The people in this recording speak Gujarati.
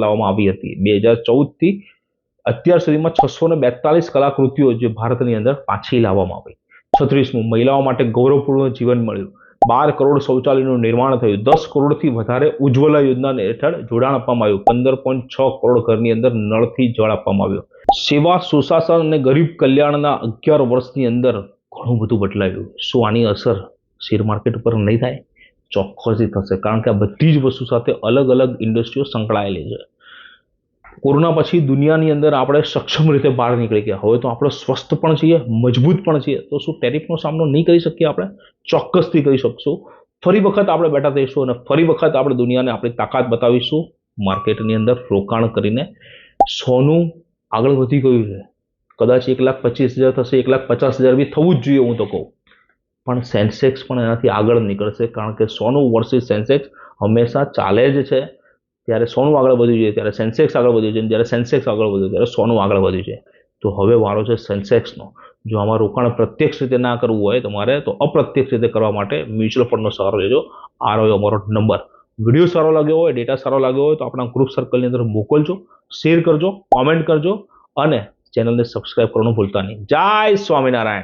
લાવવામાં આવી હતી 2014થી અત્યાર સુધીમાં 642 કલાકૃતિઓ જે ભારતની અંદર પાછી લાવવામાં આવી. 36મું મહિલાઓ માટે ગૌરવપૂર્ણ જીવન મળ્યું. 12 કરોડ શૌચાલયનું નિર્માણ થયું. 10 કરોડથી વધારે ઉજ્જવલા યોજના હેઠળ જોડાણ આપવામાં આવ્યું. 15.6 કરોડ ઘરની અંદર નળથી જળ આપવામાં આવ્યું. સેવા, સુશાસન અને ગરીબ કલ્યાણના 11 વર્ષની અંદર ઘણું બધું બદલાયું. શું આની અસર શેર માર્કેટ પર નહીં થાય? ચોક્કસથી થશે, કારણ કે આ બધી જ વસ્તુ સાથે અલગ અલગ ઇન્ડસ્ટ્રીઓ સંકળાયેલી છે. કોરોના પછી દુનિયાની અંદર આપણે સક્ષમ રીતે બહાર નીકળી ગયા. હવે તો આપણે સ્વસ્થ પણ છીએ, મજબૂત પણ છીએ. તો શું ટેરિફનો સામનો નહીં કરી શકીએ? આપણે ચોક્કસથી કરી શકશું. ફરી વખત આપણે બેઠા થઈશું અને ફરી વખત આપણે દુનિયાને આપણી તાકાત બતાવીશું. માર્કેટની અંદર રોકાણ કરીને સોનું આગળ વધી ગયું છે. કદાચ 1,25,000 થશે, 1,50,000 બી થવું જ જોઈએ હું તો કહું. પણ સેન્સેક્સ પણ એનાથી આગળ નીકળશે, કારણ કે સોનું વર્સિસ સેન્સેક્સ હંમેશા ચાલે જ છે. ત્યારે સોનું આગળ વધ્યું છે, ત્યારે સેન્સેક્સ આગળ વધ્યું છે, જ્યારે સેન્સેક્સ આગળ વધ્યું ત્યારે સોનું આગળ વધ્યું છે. તો હવે વારો છે સેન્સેક્સનો. જો આમાં રોકાણ પ્રત્યક્ષ રીતે ના કરવું હોય તમારે, તો અપ્રત્યક્ષ રીતે કરવા માટે મ્યુચ્યુઅલ ફંડનો સહારો લેજો. આ રહ્યો અમારો નંબર. વિડીયો સારો લાગ્યો હોય, ડેટા સારો લાગ્યો હોય તો આપણા ગ્રુપ સર્કલની અંદર મોકલજો, શેર કરજો, કોમેન્ટ કરજો અને ચેનલને સબસ્ક્રાઇબ કરવાનું ભૂલતા નહીં. જય સ્વામિનારાયણ.